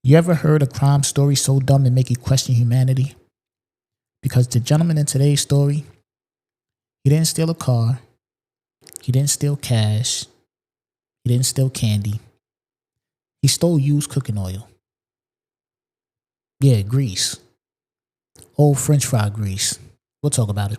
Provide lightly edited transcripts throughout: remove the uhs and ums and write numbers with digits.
You ever heard a crime story so dumb it make you question humanity? Because the gentleman in today's story, he didn't steal a car. He didn't steal cash. He didn't steal candy. He stole used cooking oil. Yeah, grease. Old French fry grease. We'll talk about it.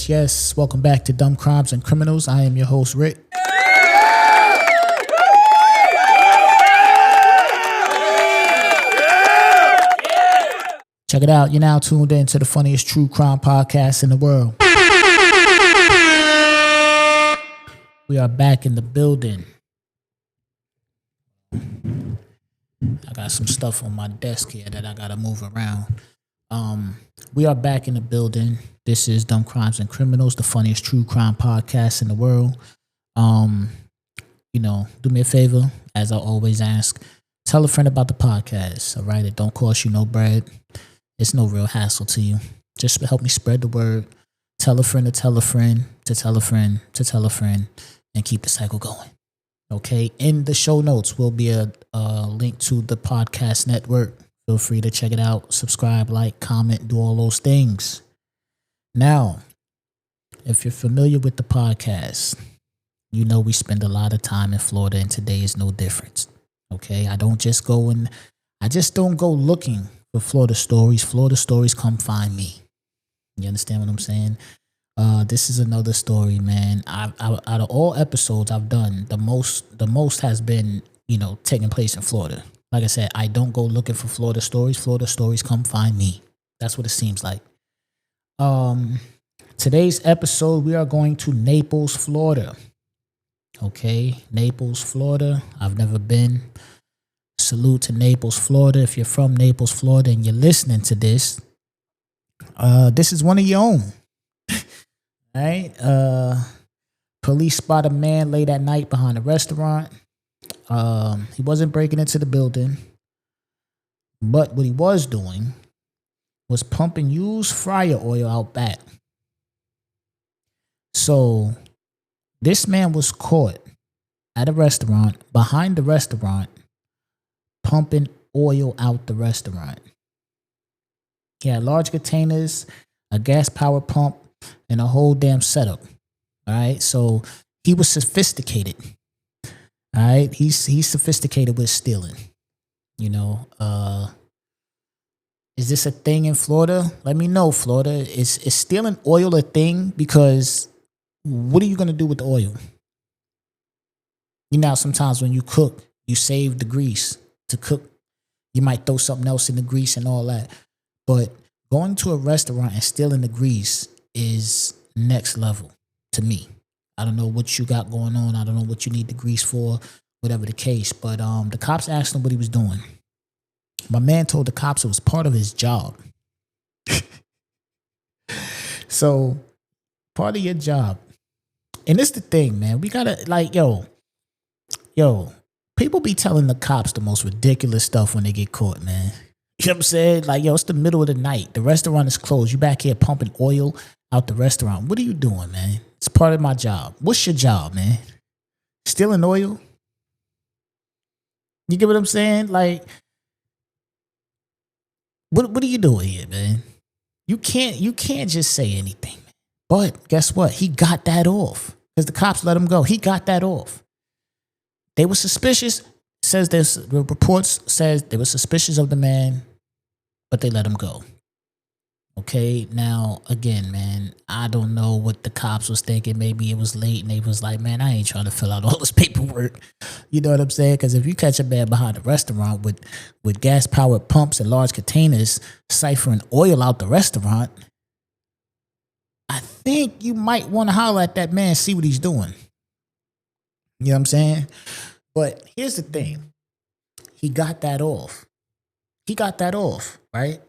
Yes. Welcome back to Dumb Crimes and Criminals. I am your host, Rick. Check it out. You're now tuned in to the funniest true crime podcast in the world. We are back in the building. I got some stuff on my desk here that I got to move around. We are back in the building. This is Dumb Crimes and Criminals, the funniest true crime podcast in the world. Do me a favor, as I always ask, tell a friend about the podcast, all right? It don't cost you no bread. It's no real hassle to you. Just help me spread the word. Tell a friend to tell a friend to tell a friend to tell a friend and keep the cycle going. Okay? In the show notes will be a link to the podcast network. Feel free to check it out. Subscribe, like, comment, do all those things. Now, if you're familiar with the podcast, you know we spend a lot of time in Florida, and today is no different. Okay? I just don't go looking for Florida stories. Florida stories come find me. You understand what I'm saying? This is another story, man. Out of all episodes I've done, the most has been, taking place in Florida. Like I said, I don't go looking for Florida stories. Florida stories come find me. That's what it seems like. Today's episode, we are going to Naples, Florida. Okay, Naples, Florida. I've never been. Salute to Naples, Florida. If you're from Naples, Florida, and you're listening to this, this is one of your own. All right. Police spot a man late at night behind a restaurant. He wasn't breaking into the building, but what he was doing was pumping used fryer oil out back. So this man was caught at a restaurant, behind the restaurant, pumping oil out the restaurant. He had large containers, a gas power pump, and a whole damn setup. All right. So he was sophisticated. All right. He's sophisticated with stealing. Is this a thing in Florida? Let me know, Florida. Is stealing oil a thing? Because what are you going to do with the oil? Sometimes when you cook, you save the grease to cook. You might throw something else in the grease and all that. But going to a restaurant and stealing the grease is next level to me. I don't know what you got going on. I don't know what you need the grease for, whatever the case. But the cops asked him what he was doing. My man told the cops it was part of his job. So, part of your job. And it's the thing, man. We gotta, people be telling the cops the most ridiculous stuff when they get caught, man. You know what I'm saying? It's the middle of the night. The restaurant is closed. You back here pumping oil out the restaurant. What are you doing, man? It's part of my job. What's your job, man? Stealing oil? You get what I'm saying? What are you doing here, man? You can't just say anything. But guess what? He got that off because the cops let him go. He got that off. They were suspicious. The reports says they were suspicious of the man, but they let him go. Okay, now again, man, I don't know what the cops was thinking. Maybe it was late and they was like, man, I ain't trying to fill out all this paperwork. You know what I'm saying? Because if you catch a man behind a restaurant with gas powered pumps and large containers siphoning oil out the restaurant, I think you might want to holler at that man, see what he's doing. You know what I'm saying? But here's the thing. He got that off. Right?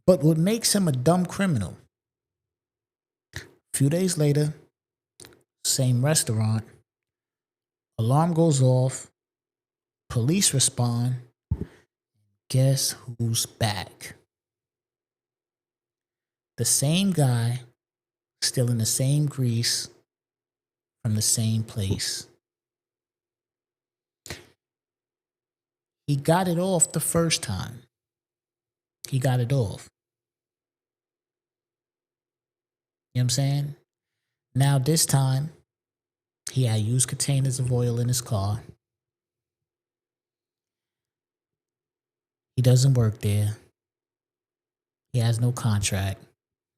But what makes him a dumb criminal? A few days later, same restaurant, alarm goes off, police respond. Guess who's back? The same guy, still in the same grease, from the same place. He got it off the first time. He got it off. You know what I'm saying? Now this time, he had used containers of oil in his car. He doesn't work there. He has no contract,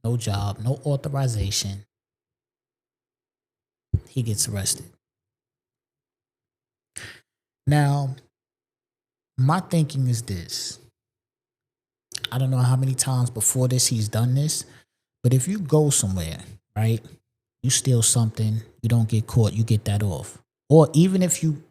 no job, no authorization. He gets arrested. Now, my thinking is this. I don't know how many times before this he's done this, but if you go somewhere, right, you steal something, you don't get caught, you get that off. Or even if you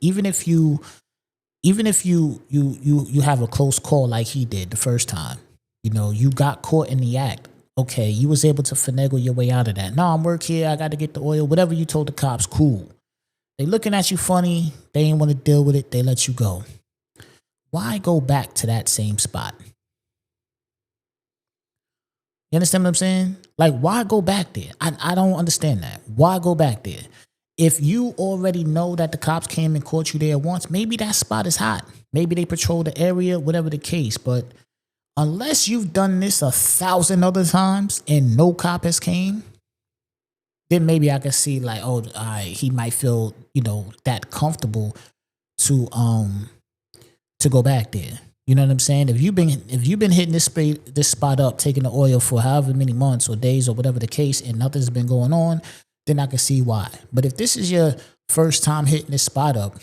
have a close call like he did the first time, you know, you got caught in the act. Okay, you was able to finagle your way out of that. No, I'm work here, I got to get the oil. Whatever you told the cops, cool. They looking at you funny, they ain't want to deal with it, they let you go. Why go back to that same spot? You understand what I'm saying? Like, why go back there? I don't understand that. Why go back there? If you already know that the cops came and caught you there once, maybe that spot is hot. Maybe they patrol the area, whatever the case. But unless you've done this 1,000 other times and no cop has came, then maybe I can see like, oh, all right, he might feel, you know, that comfortable to go back there. You know what I'm saying? If you've been hitting this spot up, taking the oil for however many months or days or whatever the case, and nothing's been going on, then I can see why. But if this is your first time hitting this spot up,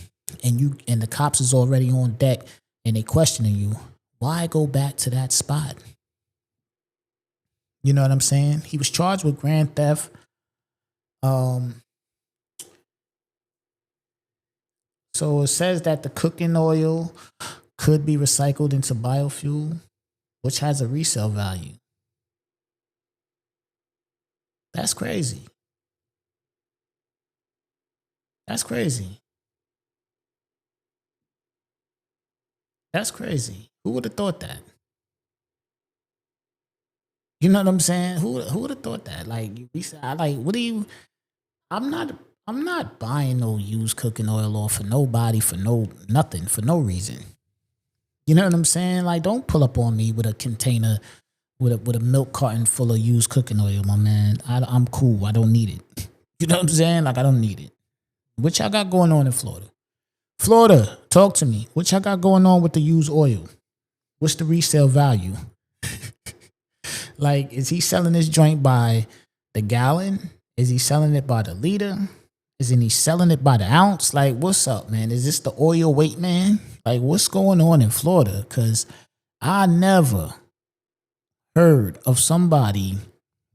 and the cops is already on deck and they questioning you, why go back to that spot? You know what I'm saying? He was charged with grand theft. So it says that the cooking oil could be recycled into biofuel, which has a resale value. That's crazy. That's crazy. That's crazy. Who would have thought that? You know what I'm saying? Who would have thought that? Like, what do you? I'm not buying no used cooking oil off for nobody for nothing for no reason. You know what I'm saying? Like, don't pull up on me with a container with a milk carton full of used cooking oil, my man. I'm cool. I don't need it. You know what I'm saying? Like, I don't need it. What y'all got going on in Florida? Florida, talk to me. What y'all got going on with the used oil? What's the resale value? Like, is he selling this joint by the gallon? Is he selling it by the liter? Isn't he selling it by the ounce? Like, what's up, man? Is this the oil weight, man? Like, what's going on in Florida? Because I never heard of somebody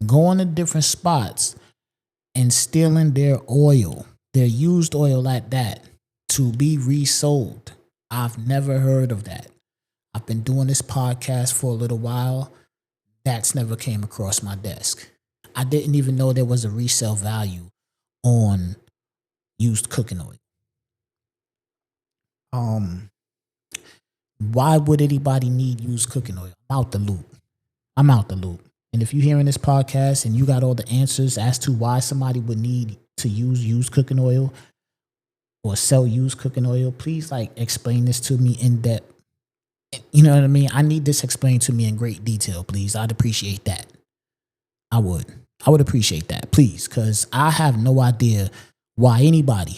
going to different spots and stealing their oil, their used oil like that, to be resold. I've never heard of that. I've been doing this podcast for a little while. That's never came across my desk. I didn't even know there was a resale value on used cooking oil. Why would anybody need used cooking oil? I'm out the loop. And if you're hearing this podcast and you got all the answers as to why somebody would need to use used cooking oil or sell used cooking oil, please explain this to me in depth. You know what I mean? I need this explained to me in great detail, please. I'd appreciate that. I would appreciate that, please, because I have no idea why anybody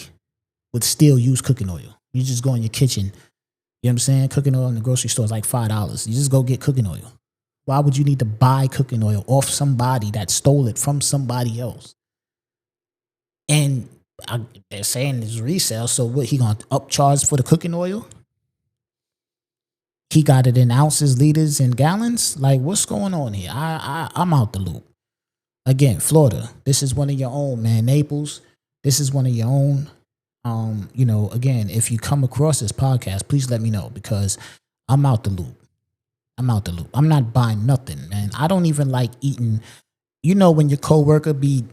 would steal used cooking oil. You just go in your kitchen, you know what I'm saying? Cooking oil in the grocery store is like $5. You just go get cooking oil. Why would you need to buy cooking oil off somebody that stole it from somebody else? And they're saying it's resale, so what, he gonna upcharge for the cooking oil? He got it in ounces, liters, and gallons? Like, what's going on here? I'm out the loop. Again, Florida, this is one of your own, man. Naples, this is one of your own. Again, if you come across this podcast, please let me know, because I'm out the loop. I'm not buying nothing, man. I don't even like eating. When your coworker be,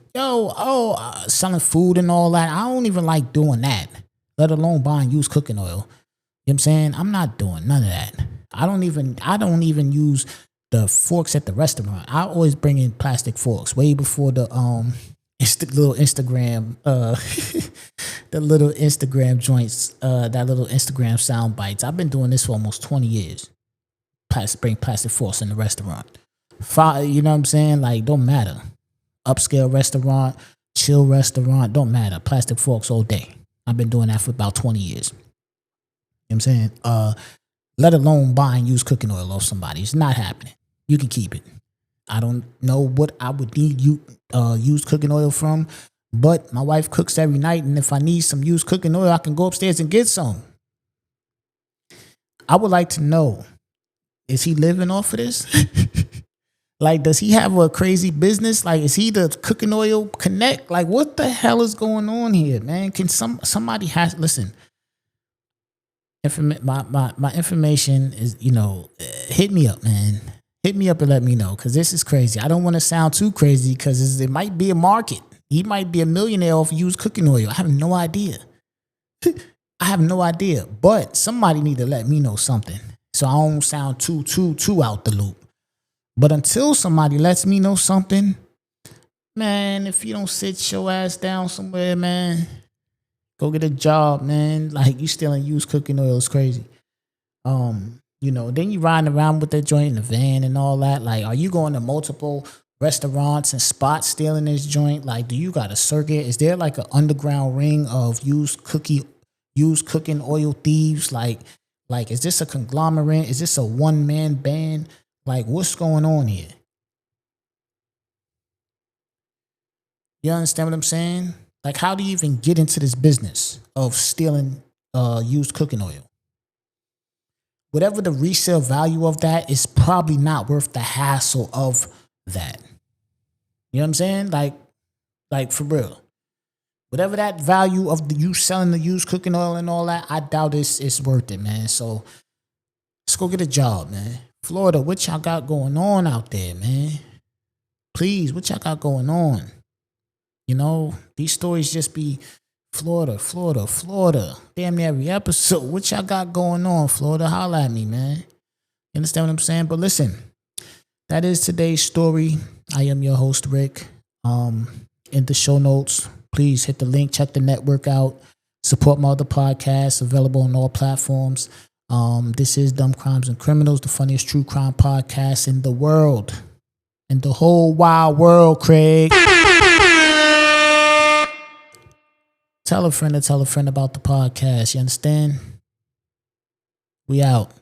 selling food and all that, I don't even like doing that, let alone buying used cooking oil. You know what I'm saying? I'm not doing none of that. I don't even use the forks at the restaurant. I always bring in plastic forks way before the little Instagram the little Instagram joints, that little Instagram sound bites. I've been doing this for almost 20 years. Bring plastic forks in the restaurant. You know what I'm saying? Like, don't matter. Upscale restaurant, chill restaurant, don't matter. Plastic forks all day. I've been doing that for about 20 years. You know what I'm saying? Let alone buying used cooking oil off somebody. It's not happening. You can keep it. I don't know what I would need used cooking oil from, but my wife cooks every night, and if I need some used cooking oil, I can go upstairs and get some. I would like to know, is he living off of this? Like, does he have a crazy business? Like, is he the cooking oil connect? Like, what the hell is going on here, man? Can somebody listen? My information is, hit me up, man. Hit me up and let me know, because this is crazy. I don't want to sound too crazy, because it might be a market. He might be a millionaire off used cooking oil. I have no idea. But somebody need to let me know something, so I don't sound too out the loop. But until somebody lets me know something, man, if you don't sit your ass down somewhere, man, go get a job, man. Like, you stealing used cooking oil is crazy. Then you riding around with that joint in the van and all that. Like, are you going to multiple restaurants and spots stealing this joint? Like, do you got a circuit? Is there like an underground ring of used cooking oil thieves? Like, is this a conglomerate? Is this a one-man band? Like, what's going on here? You understand what I'm saying? Like, how do you even get into this business of stealing used cooking oil? Whatever the resale value of that is probably not worth the hassle of that. You know what I'm saying? Like for real. Whatever that value of you selling the used cooking oil and all that, I doubt it's worth it, man. So let's go get a job, man. Florida, what y'all got going on out there, man? Please, what y'all got going on? These stories just be Florida. Damn near every episode. What y'all got going on, Florida? Holla at me, man. You understand what I'm saying? But listen, that is today's story. I am your host, Rick. In the show notes, please hit the link, check the network out, support my other podcasts available on all platforms. This is Dumb Crimes and Criminals, the funniest true crime podcast in the world. In the whole wide world, Craig. Tell a friend about the podcast. You understand? We out.